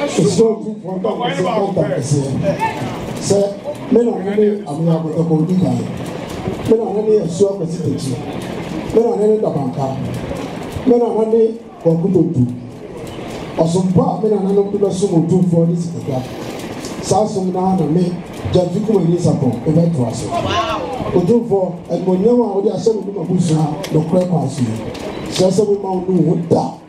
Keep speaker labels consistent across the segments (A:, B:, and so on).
A: So men are any amiable the Bondica. Men are any a sure presidency. Men are any the banker. Men are any or good. Or some part men are not to the sumo to for this. Sassum now and me, Jafico and Lisabon, a vet was. Odu for and when you are the assembly of Busha, the Crepancy. Sassum Mount would die.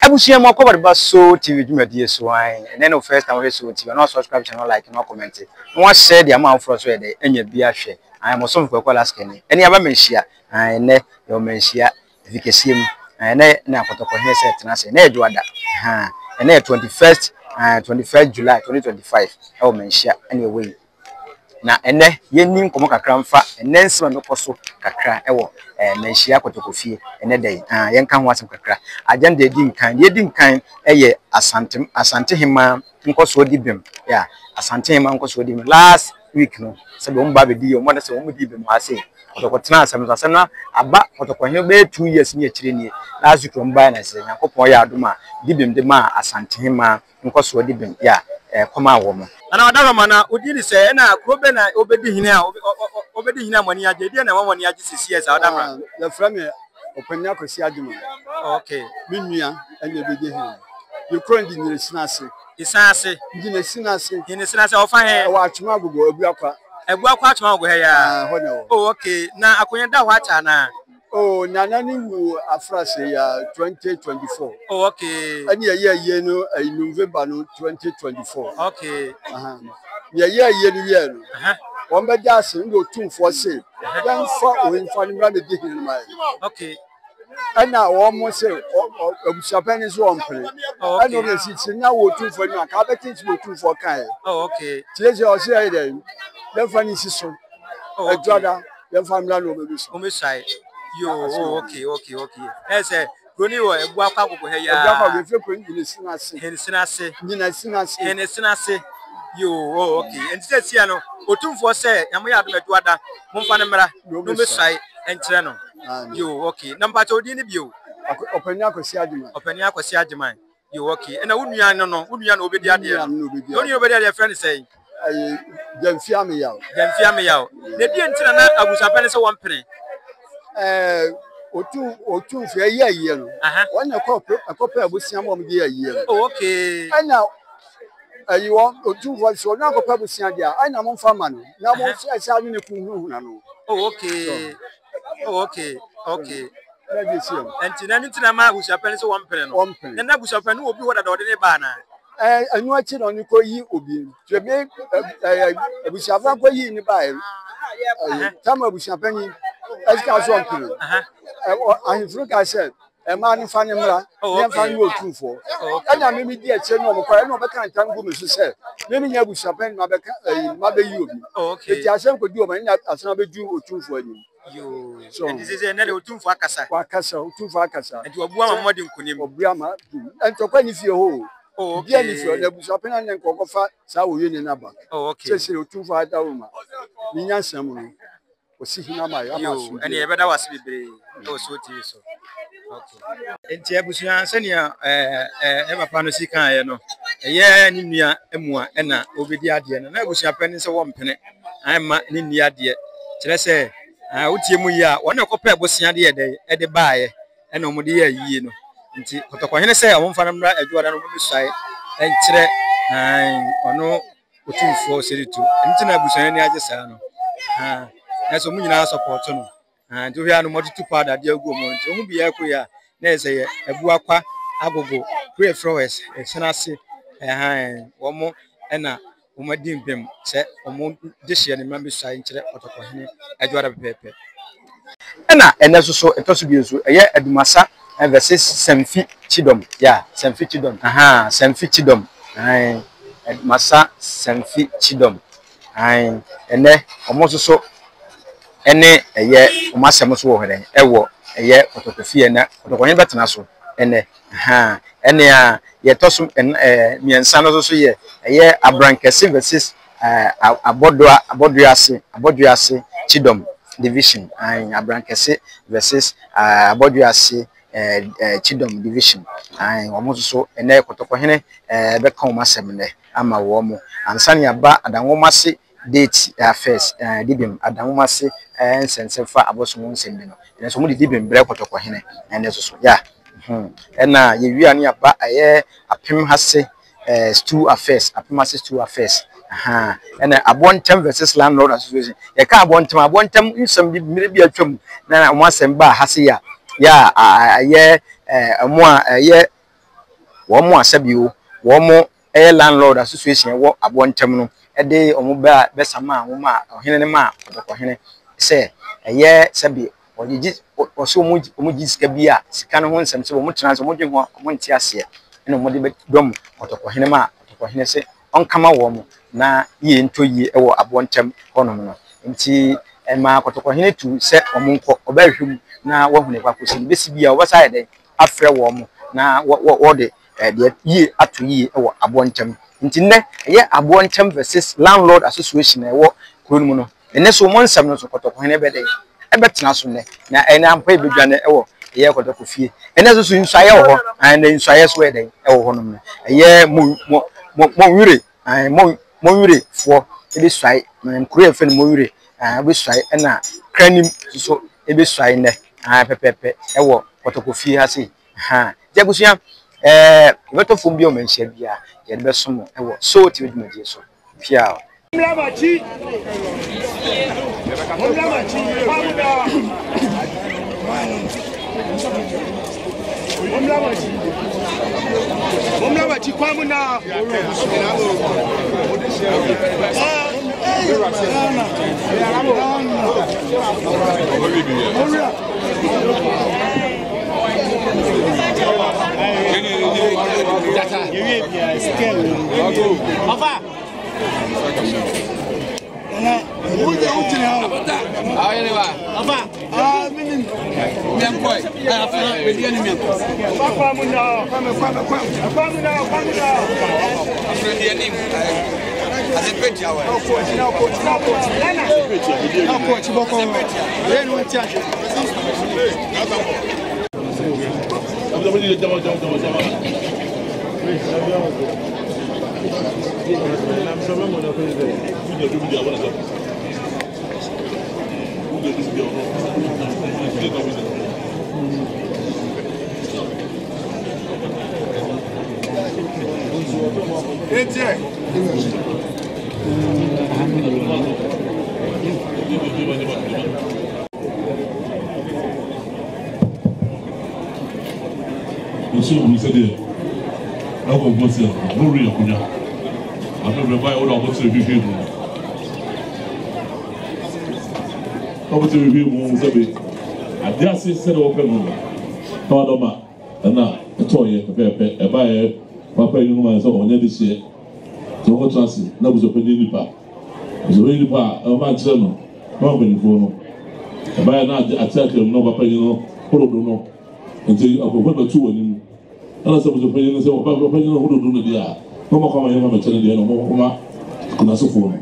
B: Abusia mo cover ba so TV dwumadi so an and then first time we so TV no subscribe channel like no comment no share the amount for so dey enya bi ahwe I mo so mfo last kenny eni aba menhia an ne yo menhia efikesiem an ne na akotoko he set na se na edwada ha and 21st July 2025 e o menhia eni we na ene yenni nkomo kakra mfa ene nsema me koso kakra ewo menhia kotokofie ene dey yenka ho asem kakra agenda edi nkan eye asante hima nkoso dibem ya asante hima nkoso dibem last week no se be mba be di yo mo na se mo di bem ase kotokotena asem na aba kotokohwe be 2 years ni akire ni last week mba na se yakopon ya adoma dibem de ma asante hima nkoso dibem ya koma wo mo ana wadaba mana udini se na krobe na obedi hina mani aje di na mani aje CCS wadaba
C: the frame openya kosi adwuma
B: okay
C: minua anya bedi hina you current in the sinase
B: isase
C: ndine sinase
B: ofa he
C: wa atuma agogo ebuakwa
B: atuma agogo he ya oh okay na akonya da wacha na
C: oh nana ni wu afrase ya 2024
B: oh okay
C: ani ye no November no 2024
B: okay
C: ye no won be ja se ndo tumfo se dan fa o infa ni mra me di hin mai
B: okay
C: ana wo mo se obushapani so ompre ana no si nya wo tumfo ni aka be tin wo tumfo kan
B: oh okay
C: tileje o se ayi den den fa ni si so edwada den fa mra no be so
B: o me sai yo oh okay ese goni wo egbu akwa agogo he ya
C: egbu akwa we fe ko ni sinase
B: yo oh okay enti se no otumfo se yamo ya adom edwada momfa ne mra no me sai enkyere no yo okay number 2 odi ni bio
C: openya akosi adwuma
B: yo okay na wunua no obedi ade no obedi ade friend say
C: Jamfia me yaw
B: na die ntira na abusapane se wompene
C: otu fe ye no wanya kope abusia mo de ye no
B: oh okay
C: ana ayiwo otu fo so na kope abusia dia ana mo fama no na mo se anu ne kunhu na no
B: oh okay
C: ready see
B: entina ntina ma abusapane se wompene no na abusapane obi woda da ode ne ba na
C: anu achi no ni ko yi obi je me abusiafa ko yi ni ba tama abusiapani eska so ompene ahifruka said a man fan mra dem fan you otunfo ana me di eche no mo kwa na obeka ntan go me so say me nya abusiapan ma beka ma be yi obi eti asem ko di o ma nya asena be du otunfo ani
B: yo so and this is na otunfo akasa
C: otunfo akasa
B: enti obua ma modin kunim
C: obua ma entokwa ni fie ho bia ni fie na abusiapan na nkoko fa sa wo ye ni na ba se otunfo adawo ma ni nya nsam no osihina ma ya ma so
B: eni ebeda wase bibre o so ti so okay enti abusuan senia papa no sika ye no eye ni nua emua na obedi ade no na abusuan pani se wo mpene anma ni nua ade kire se wotie mu yi a wona kopa abusuan ade de ede baaye na omode ye yie no nti kotokohene se omfa na mra adwada no mu sai enkire ono otumfo seritu nti na abusuan ni age saa no so mu nyina support no and we are no more to powder dey go mo nti omu bia ko ya na ese ebu akwa agogo pray flowers senase wo mo na wo madin bem se omu dehye ne mambe sai nkire otokohene adwara pepepe na ene so etoso bi nso eye adumasa versus Semfi Chidom ya Semfi Chidom Semfi Chidom adumasa Semfi Chidom ene omo so ene eye umasem so wo hene ewo eye otokofie na otokonye betena so ene ene a ye tosum miensa no so ye eye abrankese versus aboduase Chidom division and Abrankese versus Aboduase Chidom division and almost so and there Kotokohene Become Semine ama womo and Sanya Ba Adamomasi date first Dibim Adamomasi and Sensefa Abosun Sendino and so many Dibim Brekotokohene and there's yeah and now you are near Ba a Pim Hase two affairs Apimasi two affairs and I want them versus landlord association. You can't want them in some maybe a chum. Now, once and bar has here. Yeah, a more a year. One more sabu, one more a landlord association. What I want them a day or mobile best a man, or Hinema, or Hene say a year sabi or you just or so much Mujis Scan once and so much transforming one tears here. And no more drum or Hinema or Hene say on come warm. Na ye into ye ewo abontem honom no nti ema kotoko hene tu se omonko obahwem na wahune kwakosi besi bia obasa de afre wo mo na wo de de ye ato ye ewo abontem nti ne ye abontem versus landlord association ewo kronum no ene so monsam no so kotoko hene be de ebetena so ne na ene ampa ebedwane ewo ye kotoko fie ene so so nsuaye wo and nsuaye so de ewo honom no ye mo wire and Moyure for ebi swai nkure efe moyure ebi swai na kranim so ebi swai ne pepepe ewo kotokofie ha sei jebusua beto fom bi o menhia bia ye be somo ewo so ti bedumadi so pia mlamachi Mumlamachi kwamuna
D: So we said it. I will go see no real kunya. I don't buy all of what's the review. Over to review more sabi. I just said open room. Tawdoma na toy pepe e buy papa you man so on this year. So what transit na buzo pedi nipa. So we nipa o ma tire no. No be nipo no. E buy na attack no papa you know polo do no. Until I go back to one. Ana sabu zo panyina se papa panyina hudu do no dia mama kama yema me chane dia no mama kuna so fo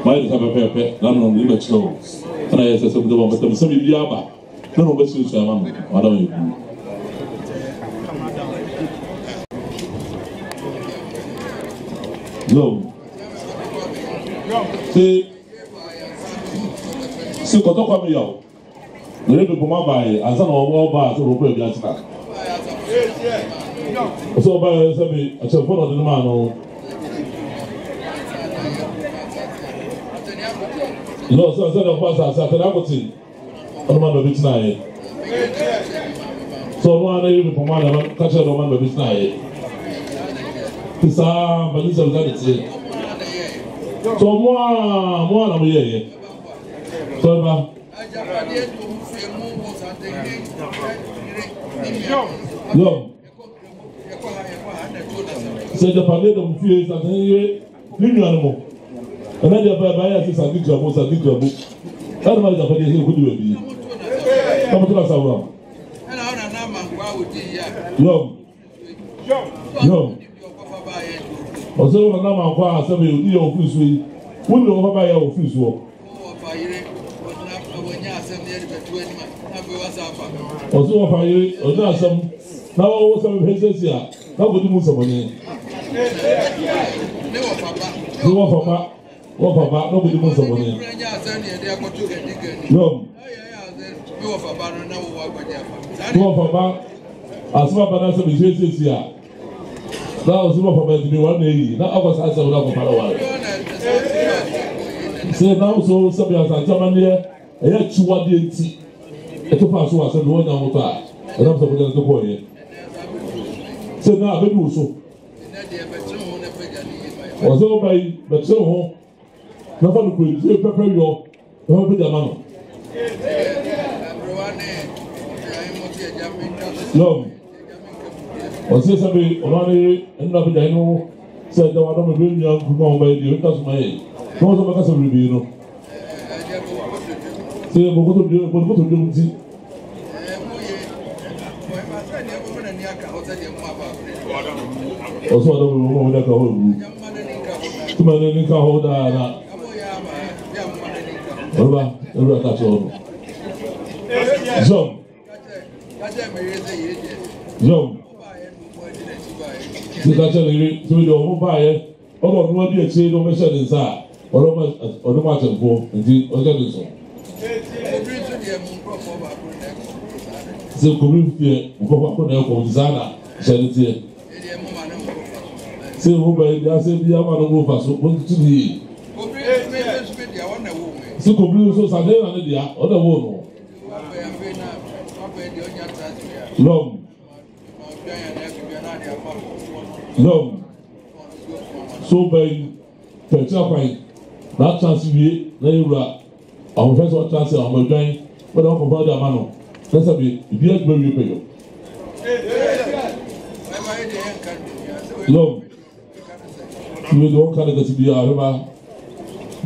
D: mai ka pepe na no ni be chiro ana yesa sabu zo mama tabu sabi bia ba na no be so so mama wada we se koto kwa me yawo no be poma bai asa no obo ba so ro ko bia tika so by sabi a telephone of the man no so the pastor said I got it on man be tonight so no ana you for man catch the man be tonight isa balisa that it so mo na mo ye so ba no c'est de parler de mon fils, ça c'est l'union. On a dit à ça dit que ça dit que ça m'a déjà fait des coups de vie. Comment tu vas savoir? Non. On se voit maintenant encore ça veut dire au plus oui. Où ne va pas y avoir au plus oui. ọsọ wọ fàyè ọdún àṣẹm náà wọ́n wọ́n sẹ́mi fẹ́ sẹ́sì à náà kò tí mú sọ̀mọ́ ni. ní wọ́n fàmà náà kò tí mú sọ̀mọ́ ni. yọ̀m ní wọ́n fàmà àṣìwọ̀n bá náà sẹ́mi fẹ́ sẹ́sì à náà ọ̀sùn wọ́n fàmà ẹ̀dùnmí wọn náà èyí náà ọkọ̀ sáà sẹ́mi náà fàmà náà wà rẹ̀. sẹ́yìn náà sọ sẹ́mi àṣàjọba ni ẹ̀yẹ tiwadeɛ nti ɛto fa so asɛm wɔn nyɛ ahoto a ɛnam sɛ wɔgyina ne kɔ yɛ sɛ na abɛbi wo so wɔsɛ wɔba yi bɛkyerɛ ho na fa no kɔ etie pɛpɛ yɔ na wɔn apagya ma no yɔm wɔsɛ sɛbi ɔno ano yɛ ɛnna apagya yi no sɛ ɛda wɔn adɔm ebe nua nkuma wɔn ba yi deɛ ɛtwa so ma yɛ na wɔn sɛ wɔbɛka sɛ bebree no. Se bokoto dum ti. Oso ado mo da ka ho ru. Tuma ne ka ho da na. Oba ka so. Jom. Ti ka che ni ti do mo ba ye. Odo no di e che do me se ni sa. Odo ma tempo nti o ga ni so. Se couvrir fie o corpo na ko zana charité se o ba ya se bi ama no go faso o tu ni se couvrir so sa de na dia o da wo no lom so by pecha pai na chance wie na yura àwọn fẹsẹ ọtá sí àwọn ọdún wọn náà kọ fọdà àmà nù lẹsẹ bi ìbí ẹgbẹ wíwí pẹyọ. lọ́m ìwé ni wọ́n ká lẹ́gẹ̀sì bí i àrẹ́bá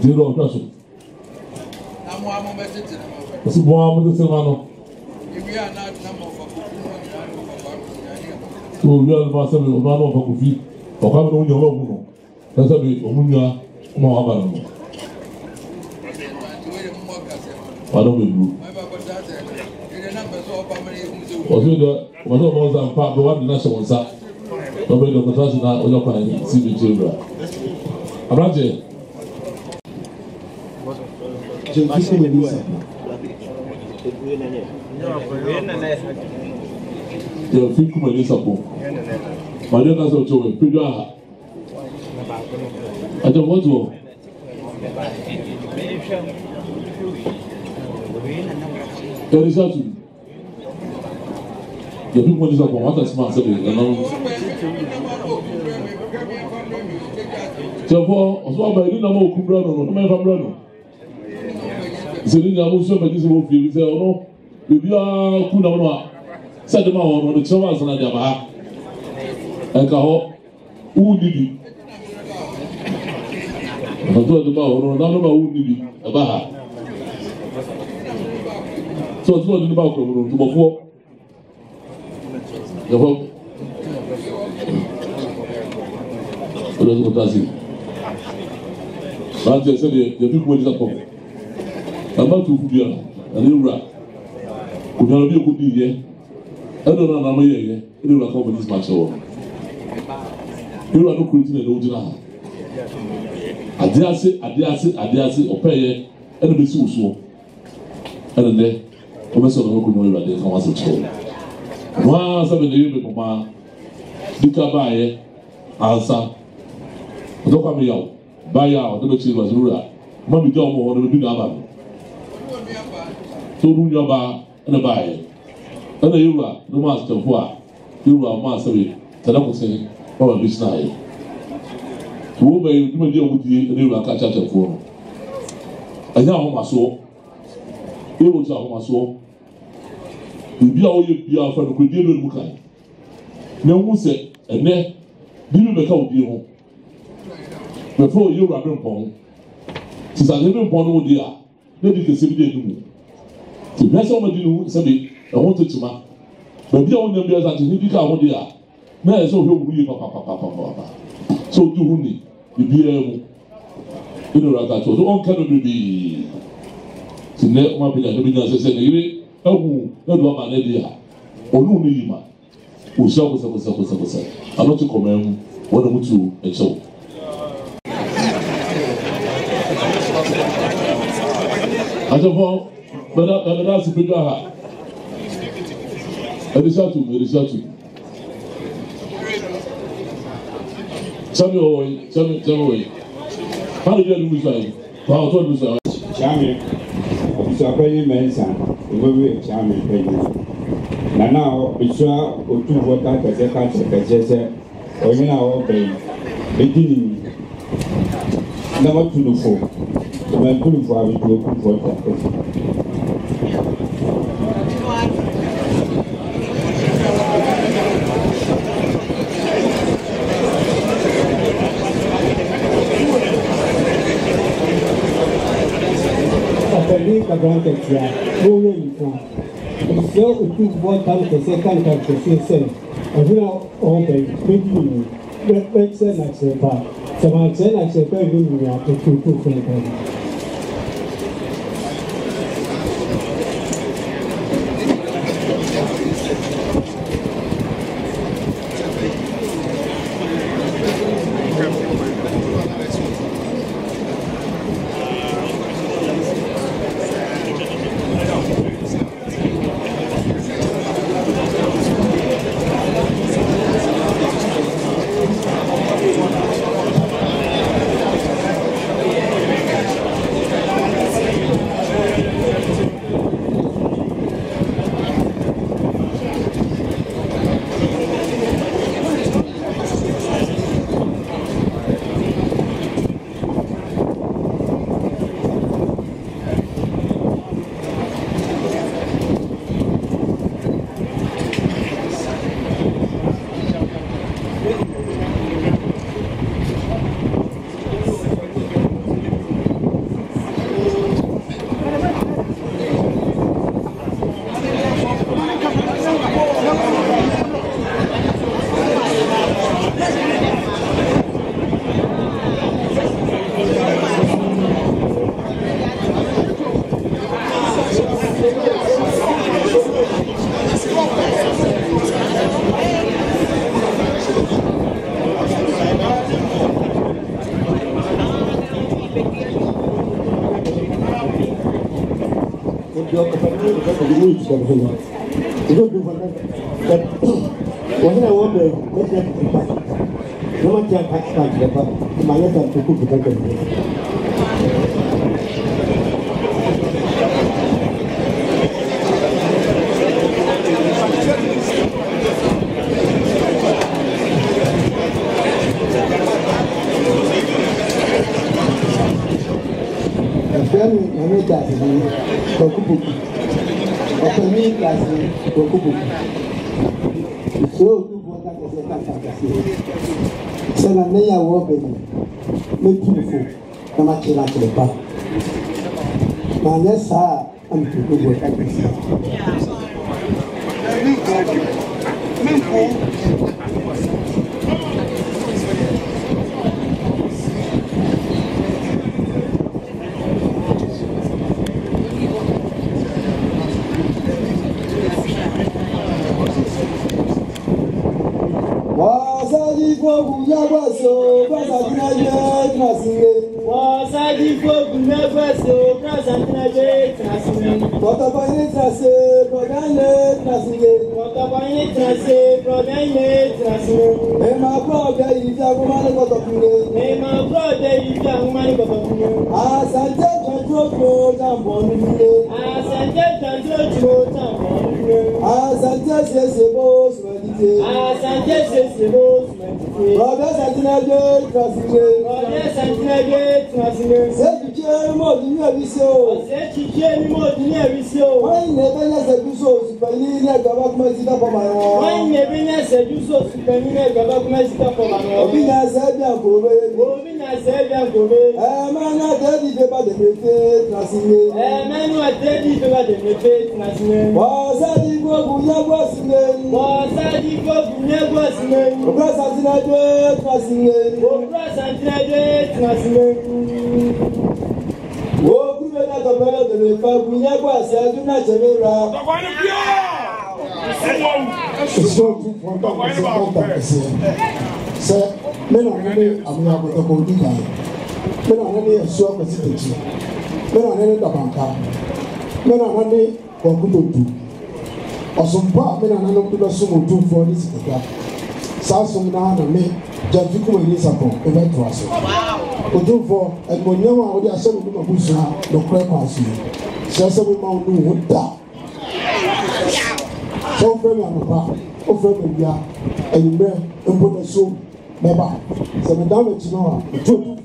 D: dèrò ọ̀dọ́ àṣọ. wọ́n sì bọ́ àwọn ọmọdé sẹ́wọ̀n náà. tó o yọ ẹ̀ máa sẹ́mi ọ̀nà àwọn ọ̀fọ̀ kò fi ọ̀ká mi ní oúnjẹ ọlọ́ọ̀mù nù lẹ́sẹ̀ bi òmùnyà ọmọ àwọn àbàlẹ̀ nù. Wado bebu. Oso do wato mo za mpa be wadi na se wonsa. Do be do kota na ojo kwa ni si bi chebra. Abraje.
A: Jefisi Melissa. Jefisi Melissa po. Maria na so chowe pido aha. Ajo woto. Terisatu. The people is up on what smart service. So for by the number of Kubrano, no matter Brano. Selina was so many people feel say, oh no, if you are Kunama, set them out on the Chavas and Yamaha. And Kaho, who did it? I told them about no number who did it, a Baha. So it's not in the balcony to before the hope. But I said the people is up. I'm about to be a new rap. Could not be a good year. I don't know how many years. You will come with this match. You are not creating an original. I dare say, or pay and be so. And then. Ọbẹ sọ̀rọ̀ ọkùnrin wọn ìrọ̀lẹ́ kan wá sí ìṣòro wọn á sábẹ̀ ní yóò bẹ̀ pọ̀ dika báyẹ ansa ọ̀dọ́kọ̀ mi yà ó báyà ọ̀dọ́ bẹ̀ tí ìrọ̀lẹ́ rà má mi jẹ́ ọmọ ọ̀dọ́ bí nàbà mi tó rú yọba ẹnna báyẹ ẹnna yóò ló máa tẹ̀ fún wa yóò máa sábẹ̀ tẹ̀lẹ́kùsẹ̀ wọn bẹ̀ bí sinà yẹ wọ́n bẹ̀ yẹ dúmọ̀ díẹ̀ wọ́n di ẹnna yóò ká tẹ̀ fún ọ ẹ̀yà àwọn máa sọ yóò ti àwọn aso ibi a oyè bia afa no kodie no mu kan na hu sɛ ɛnɛ bibi bɛka odie ho bɛfɛ oyè wura bɛ mpɔn sisan ne bɛ mpɔn no mu di a ne di kese bi de enum te bia sɛ ɔmo di ne ho sɛbi ɛho tetema baabi a wɔnyam bi asa te ne bi ka ho di a na yɛ sɛ ɔhwɛ ɔmo yie papapapapapa sɛ ɔdi ho ni bibiara mu ɛna ɔra ka kyerɛ ɔsɛ ɔnka no bebree. Sinne uma pilha de bilhões de dinheiro
D: ehu edu ama ne dia onu ni yima o sha kosa anotu komemu wona mutu echo ajabo bada sipiga ha edishatu Chami oi. How do you do that? How to do that?
E: Chami, it's a very mention. We Chami penny. Now, it's a two water Kazaka, or in our bay. Beginning never to look for. When to look for it to open water.
A: Cabran que tinha, não é então. Se eu tu botar o que você canta que você sei, a vida ontem, bem bem ser na sepa, se vai ser na sepa vindo já tu foi bem. C'est la meilleure wobe, mais tout le faut, dans ma tira qui n'est pas. Mais ça, un peu de bois. papa de le fa bunya kwa sia du na chemera so tu for se me no ne amuya ko to ko di kai me no ne so ko si techi me no ne da banka me no ne ko kutotu osumpa me no ne no to so mo tu for this kaka sa so na na me jafi ko ni sapo e be to aso o tu for e mo nyawa o di ase mo ma busa do kra kwa aso se se mo ma no wo da so fe me ampa o fe me bia e ni me mpo na so Baba, c'est madame et tu vois, tout.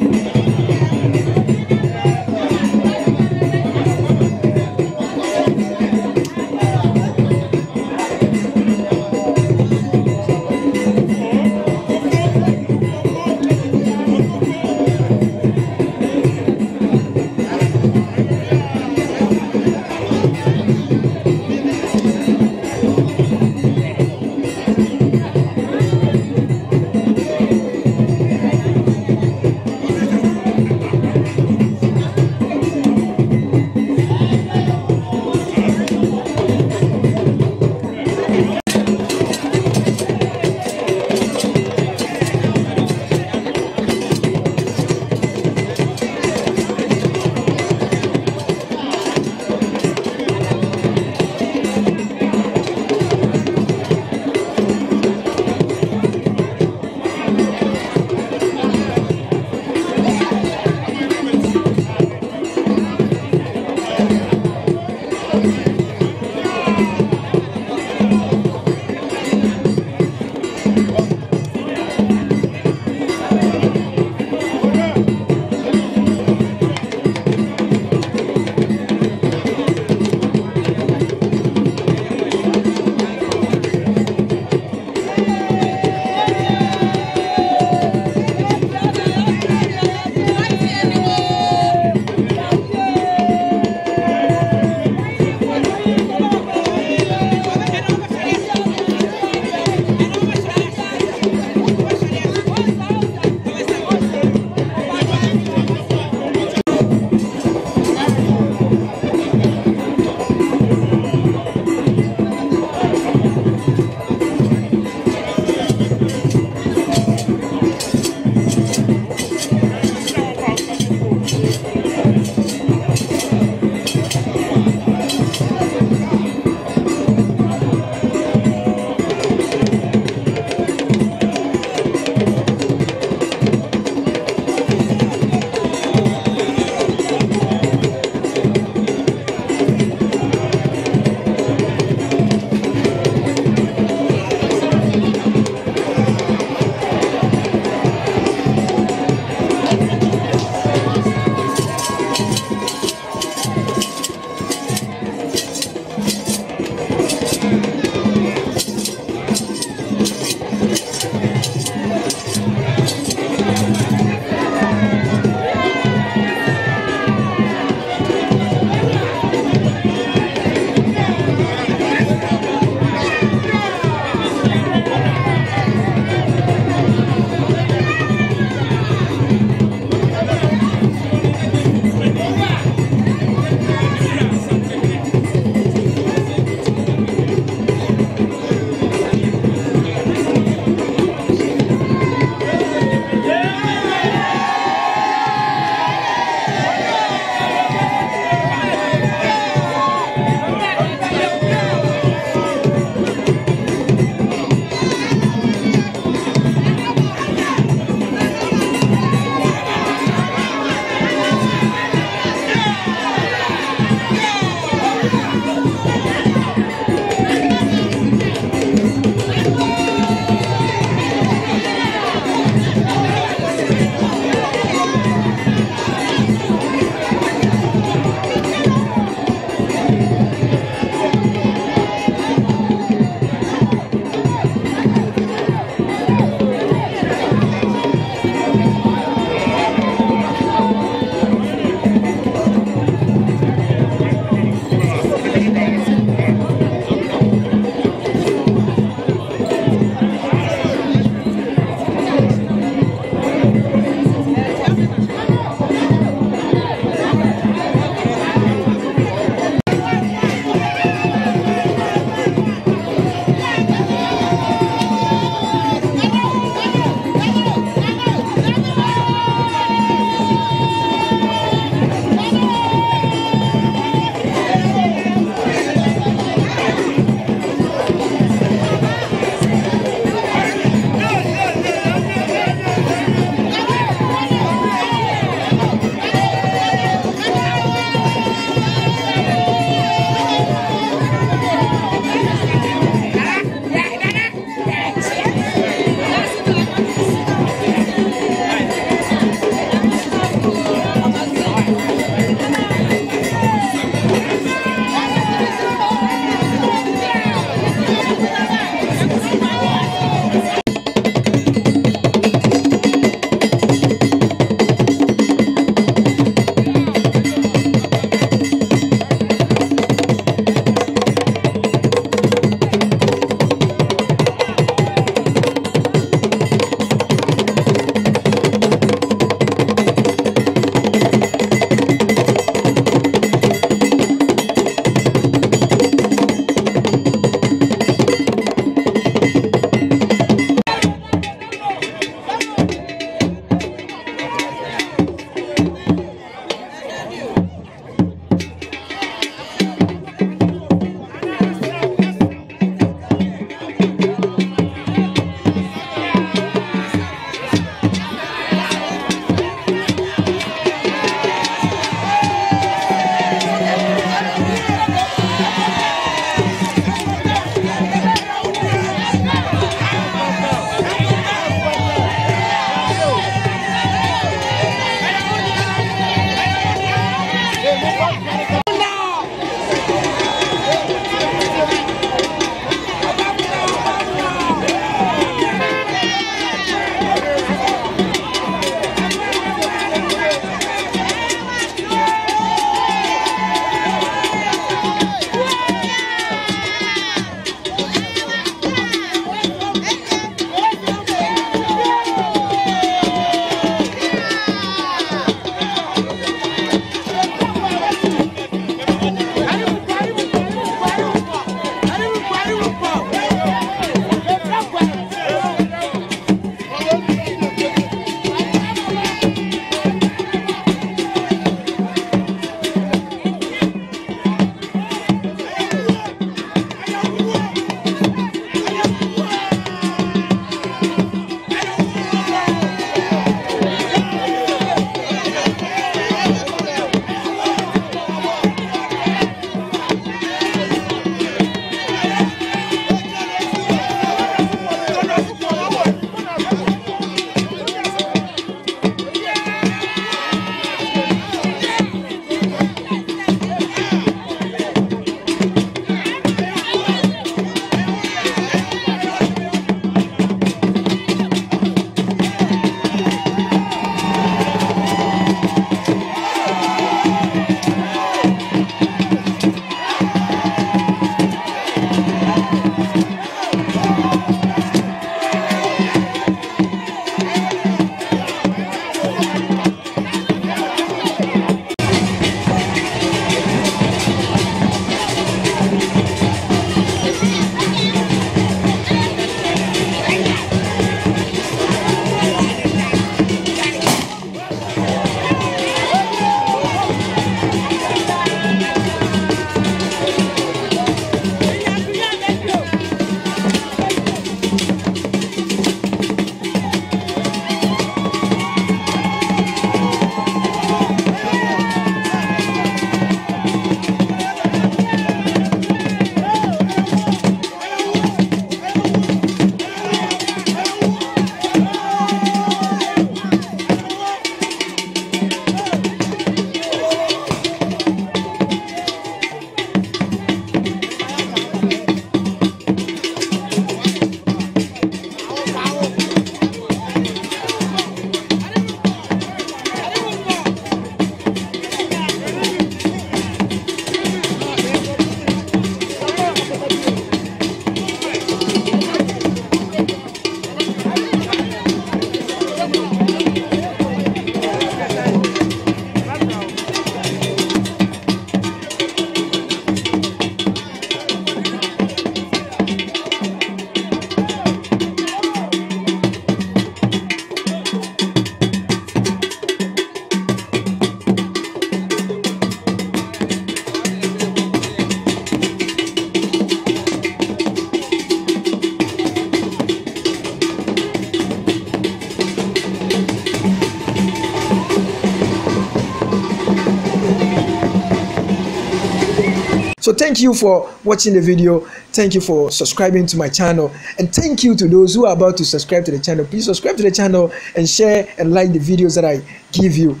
F: So thank you for watching the video. Thank you for subscribing to my channel. And thank you to those who are about to subscribe to the channel. Please subscribe to the channel and share and like the videos that I give you.